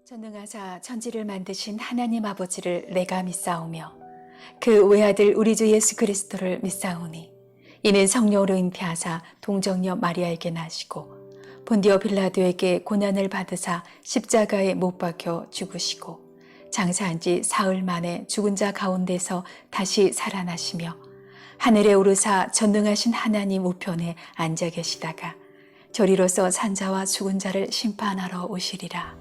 전능하사 천지를 만드신 하나님 아버지를 내가 믿사오며 그 외아들 우리 주 예수 그리스도를 믿사오니 이는 성령으로 잉태하사 동정녀 마리아에게 나시고 본디오 빌라도에게 고난을 받으사 십자가에 못 박혀 죽으시고 장사한 지 사흘 만에 죽은 자 가운데서 다시 살아나시며 하늘에 오르사 전능하신 하나님 우편에 앉아 계시다가 저리로서 산자와 죽은 자를 심판하러 오시리라.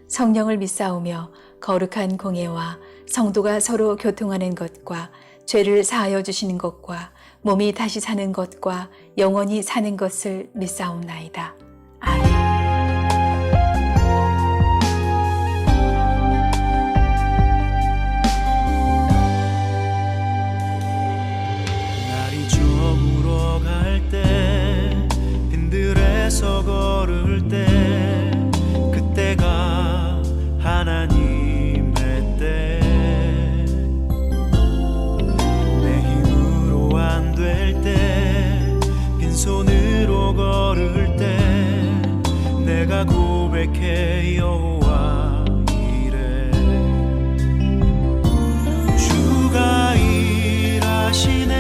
성령을 믿사오며 거룩한 공예와 성도가 서로 교통하는 것과 죄를 사하여 주시는 것과 몸이 다시 사는 것과 영원히 사는 것을 믿사옵나이다. 아멘. 날이 저물어갈 때 빈들에서 걸을 때 그때가 하나님의 때 내 힘으로 안 될 때 빈손으로 걸을 때 내가 고백해 여호와 이래 주가 일하시네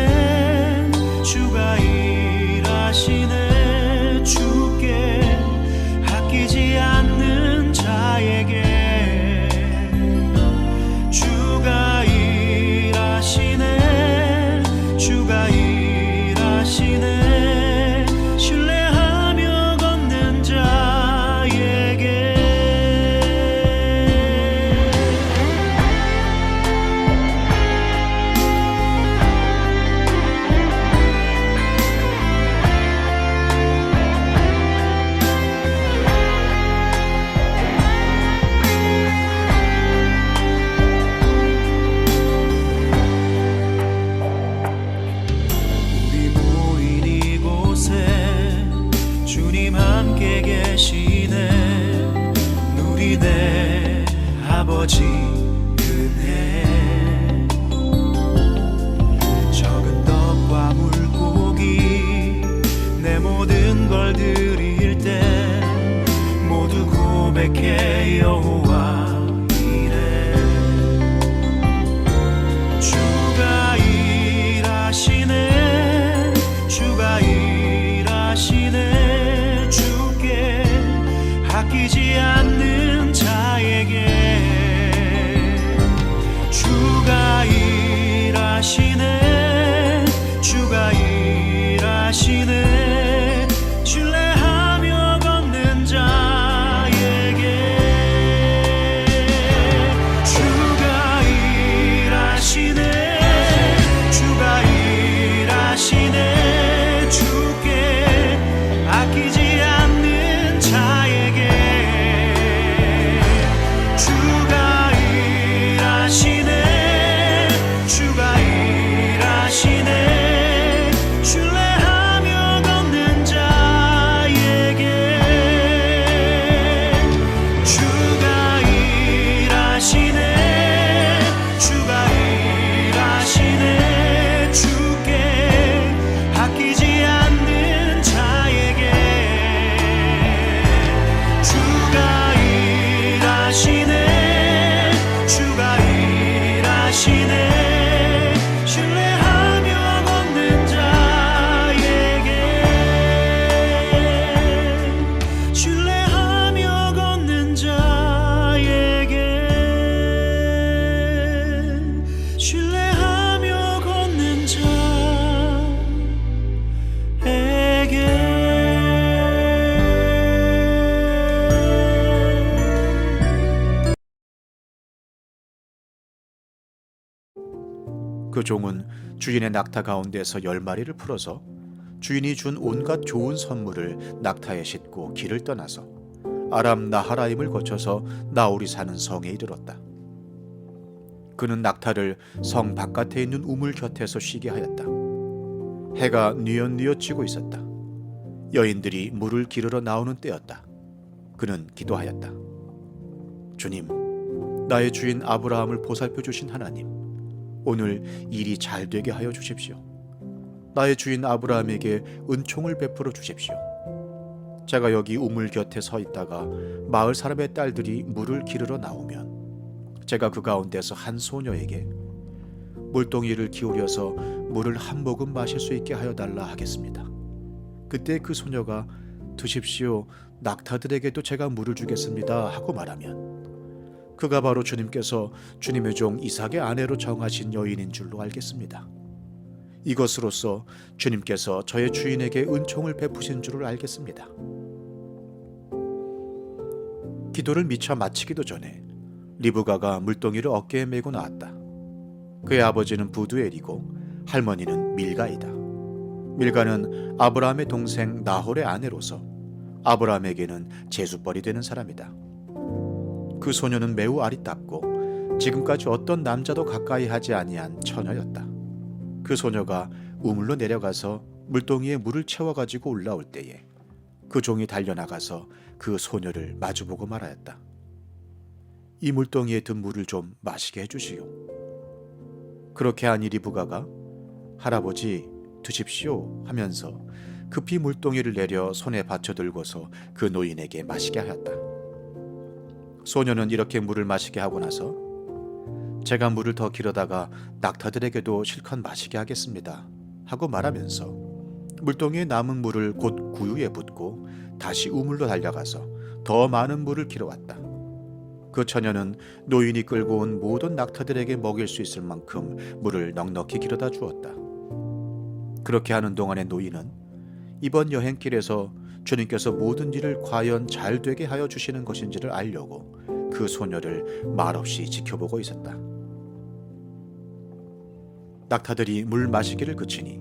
주가 일하시네 주께 아끼지 않는 자에게 주가 일하시네 주가 일하시네 신뢰하며 걷는 자에게 우리 모인 이곳에 주님 함께 계시네 누리네 아버지 은혜 적은 떡과 물고기 내 모든 걸 드릴 때 모두 고백해 여호와 이래 주가 일하시네 주가 일하시네 주께 아끼지 않는 자에게 주가 일하시네 주가 일하시네 신뢰하며 걷는 자에게 주가 일하시네 주가 일하시네 주께 아끼지 않는 자에게 주가 일하시네 주가 일하시네 신뢰하며 걷는 자에게 주가 일하시네 주가 일하시네 주께 아끼지 않는 자에게 주가 일하시네 주가 일하시네 신뢰하며 걷는 자에게 신뢰하며 걷는 자에게 신뢰하며 걷는 자에게 그 종은 주인의 낙타 가운데서 10마리를 풀어서 주인이 준 온갖 좋은 선물을 낙타에 싣고 길을 떠나서 아람 나하라임을 거쳐서 나홀이 사는 성에 이르렀다. 그는 낙타를 성 바깥에 있는 우물 곁에서 쉬게 하였다. 해가 뉘엿뉘엿 지고 있었다. 여인들이 물을 기르러 나오는 때였다. 그는 기도하였다. 주님, 나의 주인 아브라함을 보살펴 주신 하나님, 오늘 일이 잘 되게 하여 주십시오. 나의 주인 아브라함에게 은총을 베풀어 주십시오. 제가 여기 우물 곁에 서 있다가 마을 사람의 딸들이 물을 기르러 나오면 제가 그 가운데서 한 소녀에게 물동이를 기울여서 물을 한 모금 마실 수 있게 하여 달라 하겠습니다. 그때 그 소녀가 드십시오, 낙타들에게도 제가 물을 주겠습니다 하고 말하면 그가 바로 주님께서 주님의 종 이삭의 아내로 정하신 여인인 줄로 알겠습니다. 이것으로써 주님께서 저의 주인에게 은총을 베푸신 줄을 알겠습니다. 기도를 미처 마치기도 전에 리브가가 물동이를 어깨에 메고 나왔다. 그의 아버지는 부두엘이고 할머니는 밀가이다. 밀가는 아브라함의 동생 나홀의 아내로서 아브라함에게는 제수벌이 되는 사람이다. 그 소녀는 매우 아리답고 지금까지 어떤 남자도 가까이 하지 아니한 처녀였다. 그 소녀가 우물로 내려가서 물동이에 물을 채워가지고 올라올 때에 그 종이 달려나가서 그 소녀를 마주보고 말하였다. 이 물동이에 든 물을 좀 마시게 해주시오. 그렇게 하니 리브가가 할아버지 드십시오 하면서 급히 물동이를 내려 손에 받쳐 들고서 그 노인에게 마시게 하였다. 소녀는 이렇게 물을 마시게 하고 나서 제가 물을 더 길어다가 낙타들에게도 실컷 마시게 하겠습니다 하고 말하면서 물동이에 남은 물을 곧 구유에 붓고 다시 우물로 달려가서 더 많은 물을 길어왔다. 그 처녀는 노인이 끌고 온 모든 낙타들에게 먹일 수 있을 만큼 물을 넉넉히 길어다 주었다. 그렇게 하는 동안에 노인은 이번 여행길에서 주님께서 모든 일을 과연 잘 되게 하여 주시는 것인지를 알려고 그 소녀를 말없이 지켜보고 있었다. 낙타들이 물 마시기를 그치니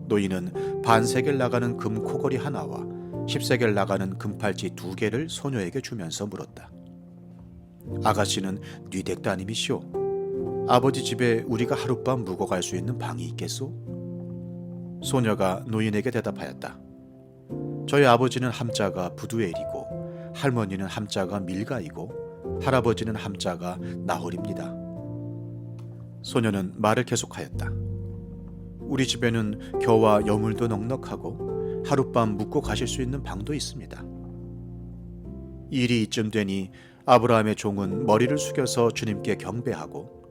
노인은 반세겔 나가는 금 코걸이 하나와 10세겔 나가는 금팔찌 2개를 소녀에게 주면서 물었다. 아가씨는 뉘댁 따님이시오. 아버지 집에 우리가 하룻밤 묵어 갈 수 있는 방이 있겠소? 소녀가 노인에게 대답하였다. 저희 아버지는 함자가 부두엘이고 할머니는 함자가 밀가이고 할아버지는 함자가 나홀입니다. 소녀는 말을 계속하였다. 우리 집에는 겨와 여물도 넉넉하고 하룻밤 묵고 가실 수 있는 방도 있습니다. 일이 이쯤 되니 아브라함의 종은 머리를 숙여서 주님께 경배하고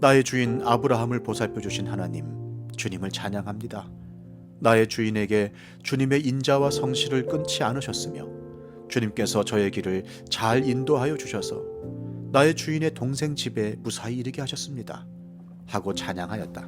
나의 주인 아브라함을 보살펴 주신 하나님, 주님을 찬양합니다. 나의 주인에게 주님의 인자와 성실을 끊지 않으셨으며 주님께서 저의 길을 잘 인도하여 주셔서 나의 주인의 동생 집에 무사히 이르게 하셨습니다 하고 찬양하였다.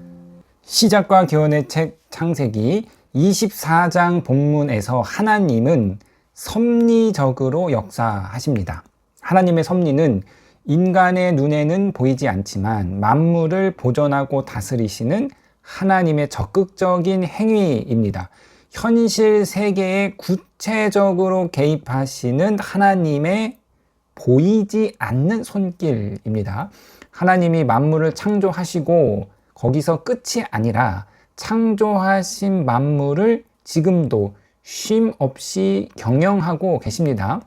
시작과 기원의 책 창세기 24장 본문에서 하나님은 섭리적으로 역사하십니다. 하나님의 섭리는 인간의 눈에는 보이지 않지만 만물을 보존하고 다스리시는 하나님의 적극적인 행위입니다. 현실 세계에 구체적으로 개입하시는 하나님의 보이지 않는 손길입니다. 하나님이 만물을 창조하시고 거기서 끝이 아니라 창조하신 만물을 지금도 쉼 없이 경영하고 계십니다.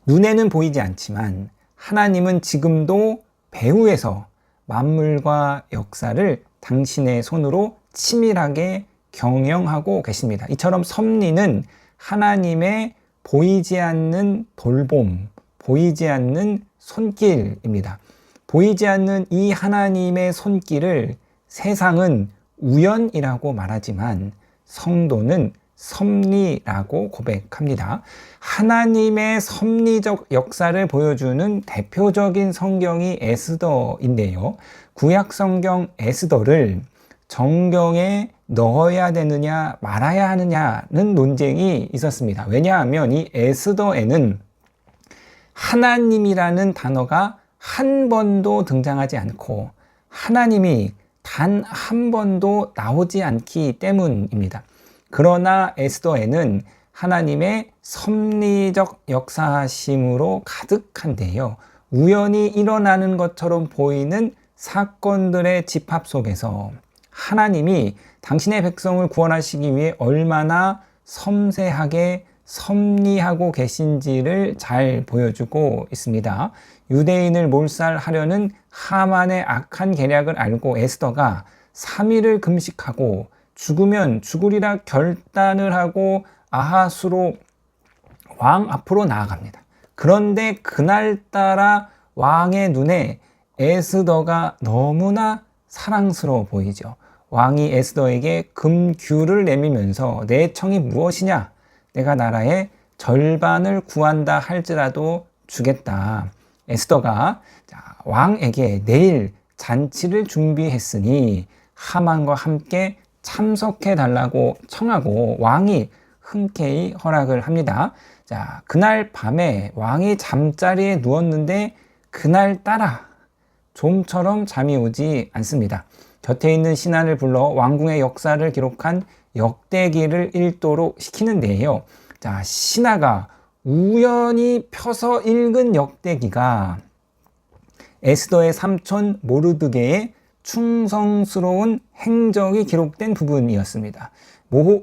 눈에는 보이지 않지만 하나님은 지금도 배후에서 만물과 역사를 당신의 손으로 치밀하게 경영하고 계십니다. 이처럼 섭리는 하나님의 보이지 않는 돌봄, 보이지 않는 손길입니다. 보이지 않는 이 하나님의 손길을 세상은 우연이라고 말하지만 성도는 섭리라고 고백합니다. 하나님의 섭리적 역사를 보여주는 대표적인 성경이 에스더인데요. 구약 성경 에스더를 정경에 넣어야 되느냐 말아야 하느냐는 논쟁이 있었습니다. 왜냐하면 이 에스더에는 하나님이라는 단어가 한 번도 등장하지 않고 하나님이 단 한 번도 나오지 않기 때문입니다. 그러나 에스더에는 하나님의 섭리적 역사심으로 가득한데요. 우연히 일어나는 것처럼 보이는 사건들의 집합 속에서 하나님이 당신의 백성을 구원하시기 위해 얼마나 섬세하게 섭리하고 계신지를 잘 보여주고 있습니다. 유대인을 몰살하려는 하만의 악한 계략을 알고 에스더가 3일을 금식하고 죽으면 죽으리라 결단을 하고 아하수로 왕 앞으로 나아갑니다. 그런데 그날따라 왕의 눈에 에스더가 너무나 사랑스러워 보이죠. 왕이 에스더에게 금규를 내밀면서 내 청이 무엇이냐? 내가 나라의 절반을 구한다 할지라도 주겠다. 에스더가 왕에게 내일 잔치를 준비했으니 하만과 함께 참석해 달라고 청하고 왕이 흔쾌히 허락을 합니다. 자, 그날 밤에 왕이 잠자리에 누웠는데 그날따라 좀처럼 잠이 오지 않습니다. 곁에 있는 신하를 불러 왕궁의 역사를 기록한 역대기를 읽도록 시키는데요. 자, 신하가 우연히 펴서 읽은 역대기가 에스더의 삼촌 모르드게의 충성스러운 행적이 기록된 부분이었습니다.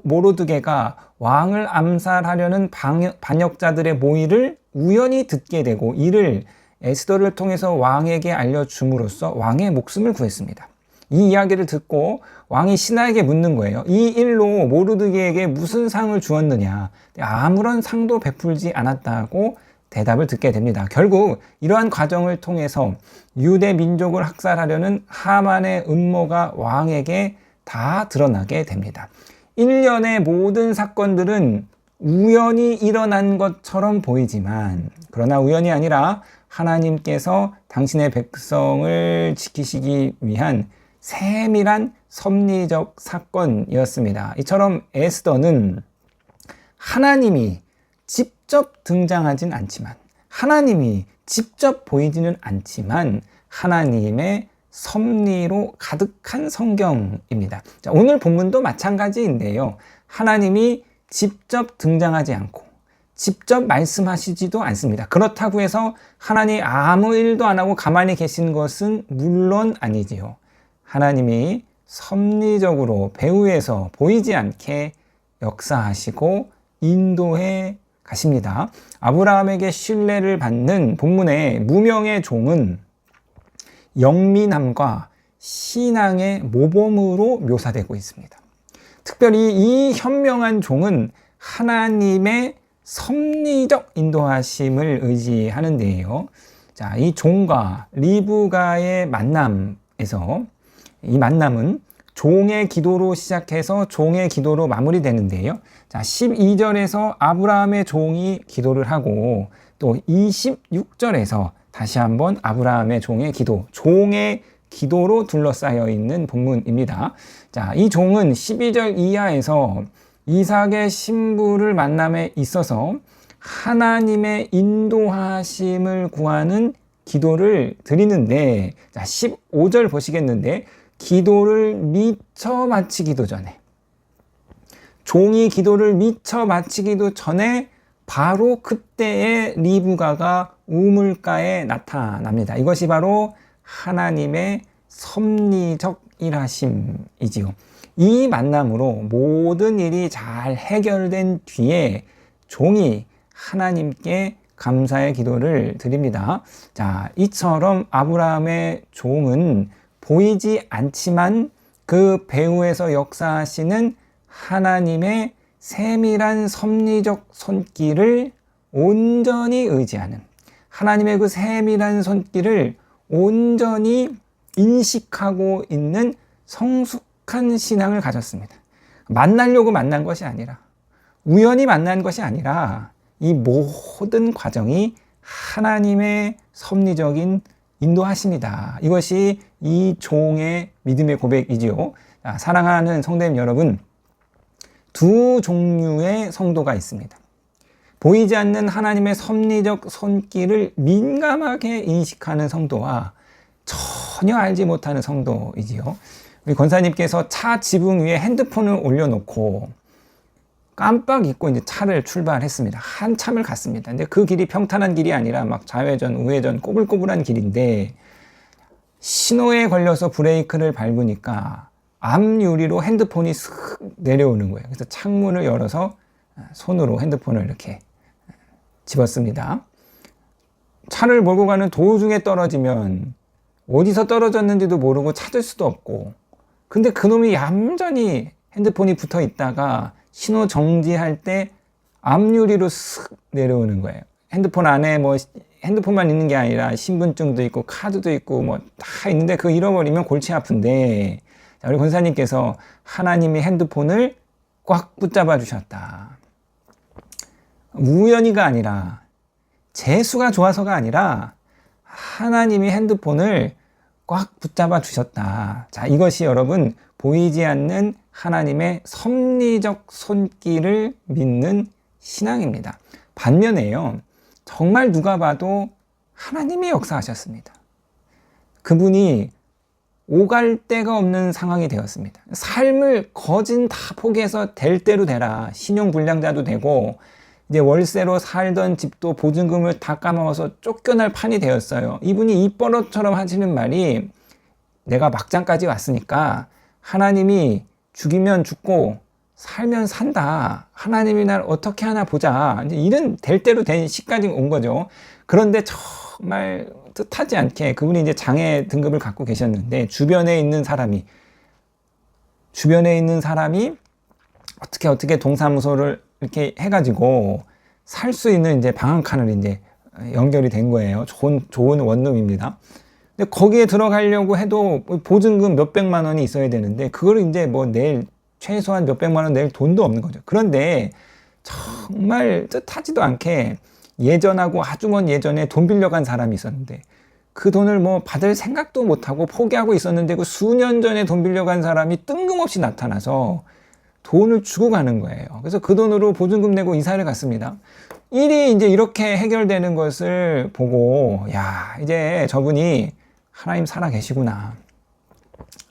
모르드게가 왕을 암살하려는 반역자들의 모의를 우연히 듣게 되고 이를 에스더를 통해서 왕에게 알려줌으로써 왕의 목숨을 구했습니다. 이 이야기를 듣고 왕이 신하에게 묻는 거예요. 이 일로 모르드게에게 무슨 상을 주었느냐? 아무런 상도 베풀지 않았다고 대답을 듣게 됩니다. 결국 이러한 과정을 통해서 유대 민족을 학살하려는 하만의 음모가 왕에게 다 드러나게 됩니다. 일련의 모든 사건들은 우연히 일어난 것처럼 보이지만 그러나 우연이 아니라 하나님께서 당신의 백성을 지키시기 위한 세밀한 섭리적 사건이었습니다. 이처럼 에스더는 하나님이 직접 등장하진 않지만 하나님이 직접 보이지는 않지만 하나님의 섭리로 가득한 성경입니다. 자, 오늘 본문도 마찬가지인데요. 하나님이 직접 등장하지 않고 직접 말씀하시지도 않습니다. 그렇다고 해서 하나님이 아무 일도 안 하고 가만히 계신 것은 물론 아니지요. 하나님이 섭리적으로 배후에서 보이지 않게 역사하시고 인도해 가십니다. 아브라함에게 신뢰를 받는 본문의 무명의 종은 영민함과 신앙의 모범으로 묘사되고 있습니다. 특별히 이 현명한 종은 하나님의 섭리적 인도하심을 의지하는데요. 자, 이 종과 리브가의 만남에서 이 만남은 종의 기도로 시작해서 종의 기도로 마무리되는데요. 자, 12절에서 아브라함의 종이 기도를 하고 또 26절에서 다시 한번 아브라함의 종의 기도, 종의 기도로 둘러싸여 있는 본문입니다. 자, 이 종은 12절 이하에서 이삭의 신부를 만남에 있어서 하나님의 인도하심을 구하는 기도를 드리는데, 자, 15절 보시겠는데, 기도를 미처 마치기도 전에, 종이 기도를 미처 마치기도 전에 바로 그때에 리브가가 우물가에 나타납니다. 이것이 바로 하나님의 섭리적 일하심이지요. 이 만남으로 모든 일이 잘 해결된 뒤에 종이 하나님께 감사의 기도를 드립니다. 자, 이처럼 아브라함의 종은 보이지 않지만 그 배후에서 역사하시는 하나님의 세밀한 섭리적 손길을 온전히 의지하는, 하나님의 그 세밀한 손길을 온전히 인식하고 있는 성숙한 신앙을 가졌습니다. 만나려고 만난 것이 아니라, 우연히 만난 것이 아니라 이 모든 과정이 하나님의 섭리적인 인도하심이다. 이것이 이 종의 믿음의 고백이지요. 사랑하는 성도님 여러분, 두 종류의 성도가 있습니다. 보이지 않는 하나님의 섭리적 손길을 민감하게 인식하는 성도와 전혀 알지 못하는 성도이지요. 우리 권사님께서 차 지붕 위에 핸드폰을 올려놓고 깜빡 잊고 이제 차를 출발했습니다. 한참을 갔습니다. 근데 그 길이 평탄한 길이 아니라 막 좌회전, 우회전, 꼬불꼬불한 길인데 신호에 걸려서 브레이크를 밟으니까 앞 유리로 핸드폰이 슥 내려오는 거예요. 그래서 창문을 열어서 손으로 핸드폰을 이렇게 집었습니다. 차를 몰고 가는 도중에 떨어지면 어디서 떨어졌는지도 모르고 찾을 수도 없고, 근데 그놈이 얌전히 핸드폰이 붙어 있다가 신호 정지할 때 앞유리로 쓱 내려오는 거예요. 핸드폰 안에 뭐 핸드폰만 있는 게 아니라 신분증도 있고 카드도 있고 뭐 다 있는데 그거 잃어버리면 골치 아픈데, 자, 우리 권사님께서 하나님이 핸드폰을 꽉 붙잡아 주셨다. 우연히가 아니라, 재수가 좋아서가 아니라 하나님이 핸드폰을 꽉 붙잡아 주셨다. 자, 이것이 여러분 보이지 않는 하나님의 섭리적 손길을 믿는 신앙입니다. 반면에요, 정말 누가 봐도 하나님이 역사하셨습니다. 그분이 오갈 데가 없는 상황이 되었습니다. 삶을 거진 다 포기해서 될 대로 되라. 신용불량자도 되고, 이제 월세로 살던 집도 보증금을 다 까먹어서 쫓겨날 판이 되었어요. 이분이 입버릇처럼 하시는 말이, 내가 막장까지 왔으니까 하나님이 죽이면 죽고 살면 산다. 하나님이 날 어떻게 하나 보자. 이제 이런 될 대로 된 시까지 온 거죠. 그런데 정말 뜻하지 않게 그분이 이제 장애 등급을 갖고 계셨는데, 주변에 있는 사람이 어떻게 동사무소를 이렇게 해가지고 살 수 있는 이제 방 한 칸을 이제 연결이 된 거예요. 좋은 원룸입니다. 근데 거기에 들어가려고 해도 보증금 몇백만 원이 있어야 되는데, 그걸 이제 뭐 내일 최소한 몇백만 원 낼 돈도 없는 거죠. 그런데 정말 뜻하지도 않게 예전하고 아주 먼 예전에 돈 빌려간 사람이 있었는데, 그 돈을 뭐 받을 생각도 못하고 포기하고 있었는데, 그 수년 전에 돈 빌려간 사람이 뜬금없이 나타나서 돈을 주고 가는 거예요. 그래서 그 돈으로 보증금 내고 이사를 갔습니다. 일이 이제 이렇게 해결되는 것을 보고, 야, 이제 저분이 하나님 살아 계시구나.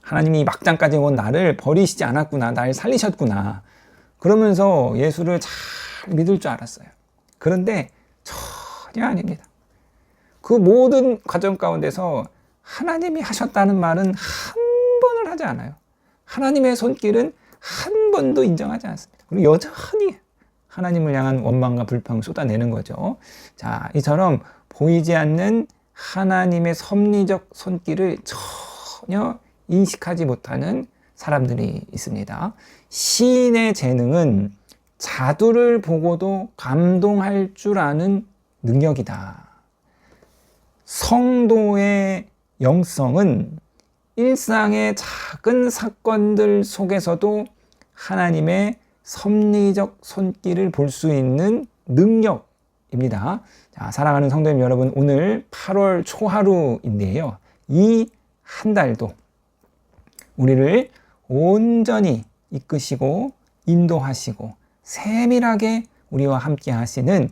하나님이 막장까지 온 나를 버리시지 않았구나. 날 살리셨구나. 그러면서 예수를 잘 믿을 줄 알았어요. 그런데 전혀 아닙니다. 그 모든 과정 가운데서 하나님이 하셨다는 말은 한 번을 하지 않아요. 하나님의 손길은 한 번도 인정하지 않습니다. 그리고 여전히 하나님을 향한 원망과 불평을 쏟아내는 거죠. 자, 이처럼 보이지 않는 하나님의 섭리적 손길을 전혀 인식하지 못하는 사람들이 있습니다. 시인의 재능은 자두를 보고도 감동할 줄 아는 능력이다. 성도의 영성은 일상의 작은 사건들 속에서도 하나님의 섭리적 손길을 볼 수 있는 능력입니다. 자, 사랑하는 성도님 여러분, 오늘 8월 초하루인데요. 이 한 달도 우리를 온전히 이끄시고 인도하시고 세밀하게 우리와 함께 하시는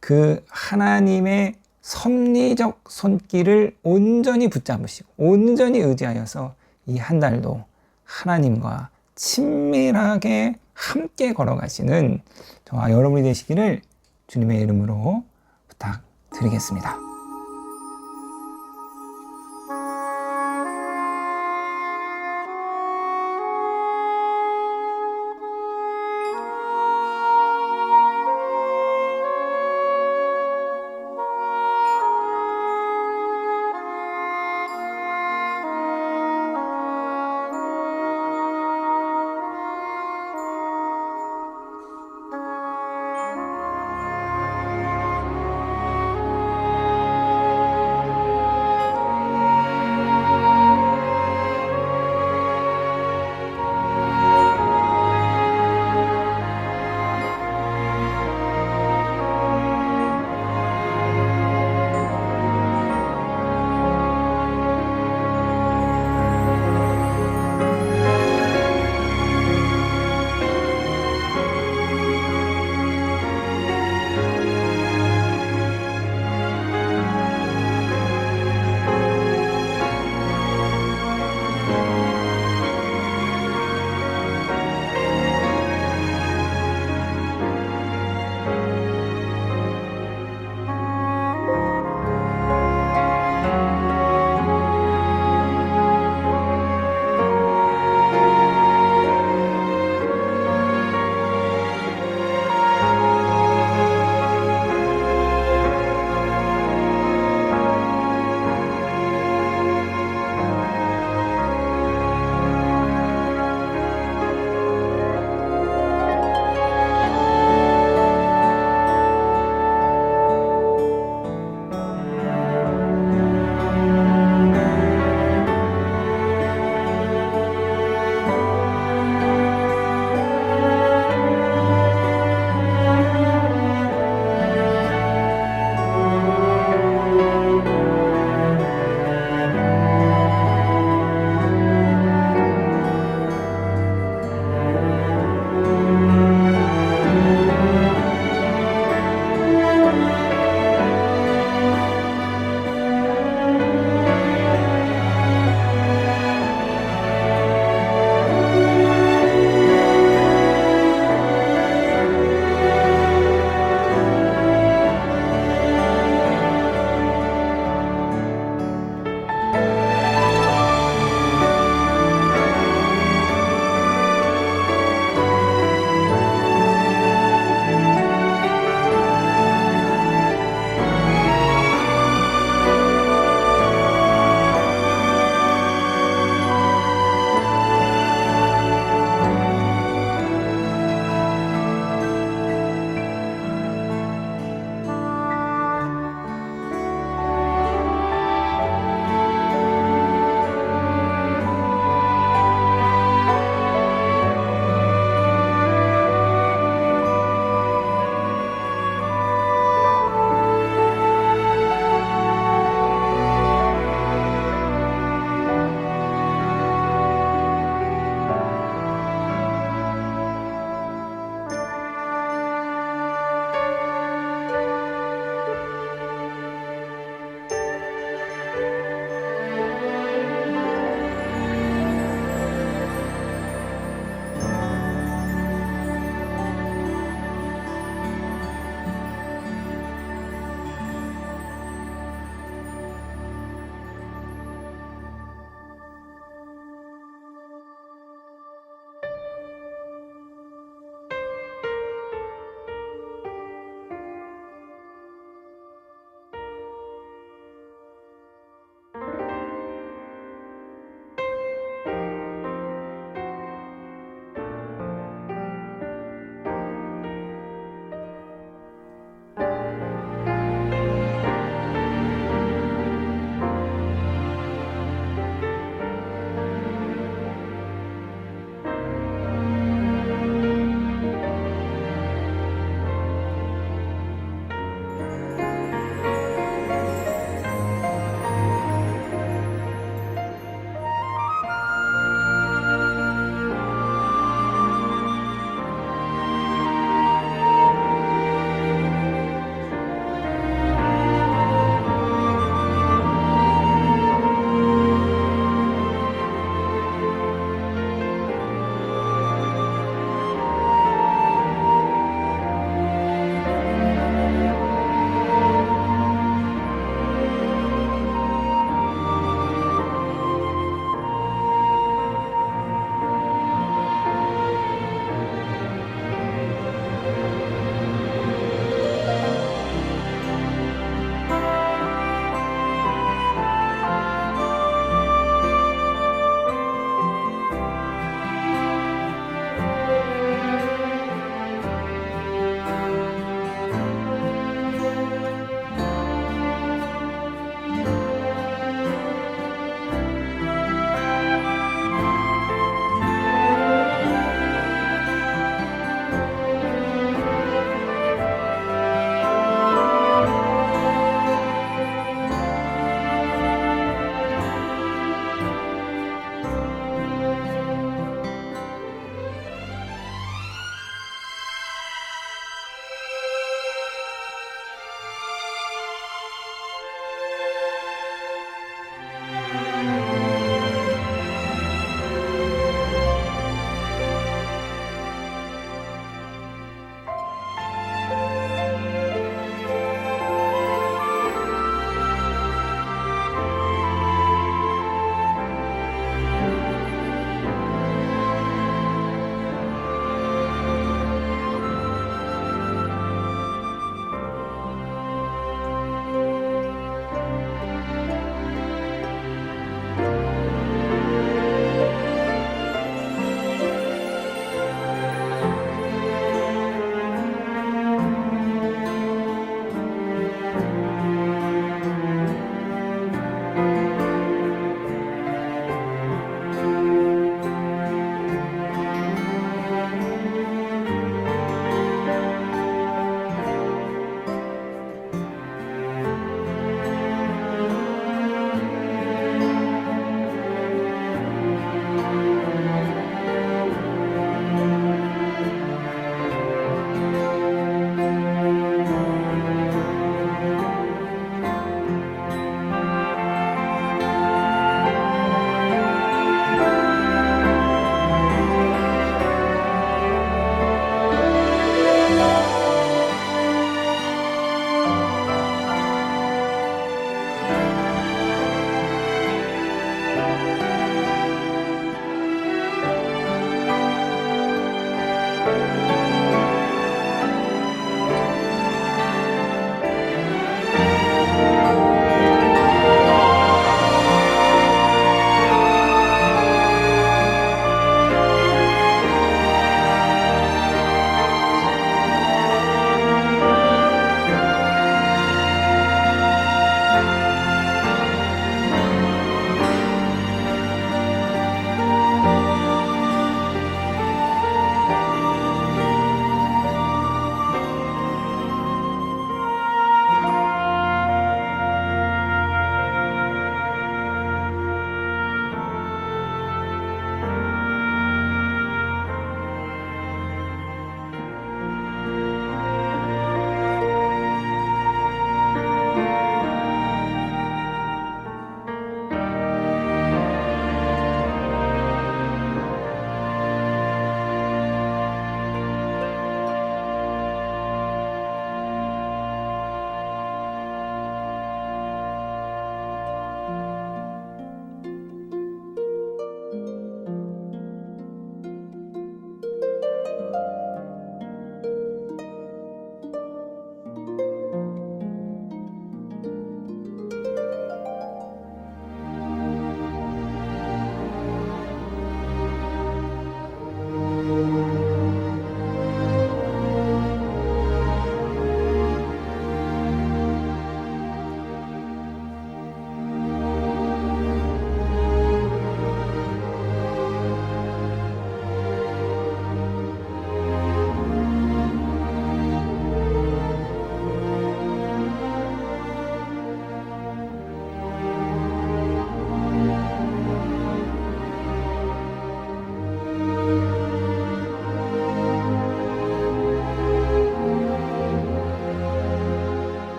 그 하나님의 섭리적 손길을 온전히 붙잡으시고 온전히 의지하여서 이 한 달도 하나님과 친밀하게 함께 걸어가시는 저와 여러분이 되시기를 주님의 이름으로 부탁드리겠습니다.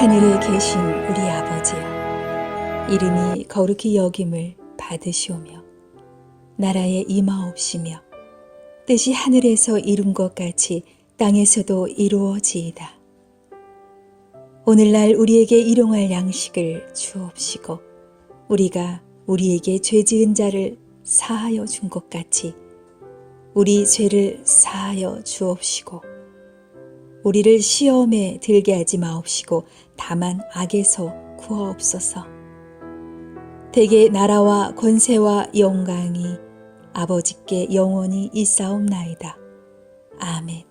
하늘에 계신 우리 아버지여, 이름이 거룩히 여김을 받으시오며 나라에 임하옵시며 뜻이 하늘에서 이룬 것 같이 땅에서도 이루어지이다. 오늘날 우리에게 일용할 양식을 주옵시고 우리가 우리에게 죄 지은 자를 사하여 준 것 같이 우리 죄를 사하여 주옵시고 우리를 시험에 들게 하지 마옵시고 다만 악에서 구하옵소서. 대개 나라와 권세와 영광이 아버지께 영원히 있사옵나이다. 아멘.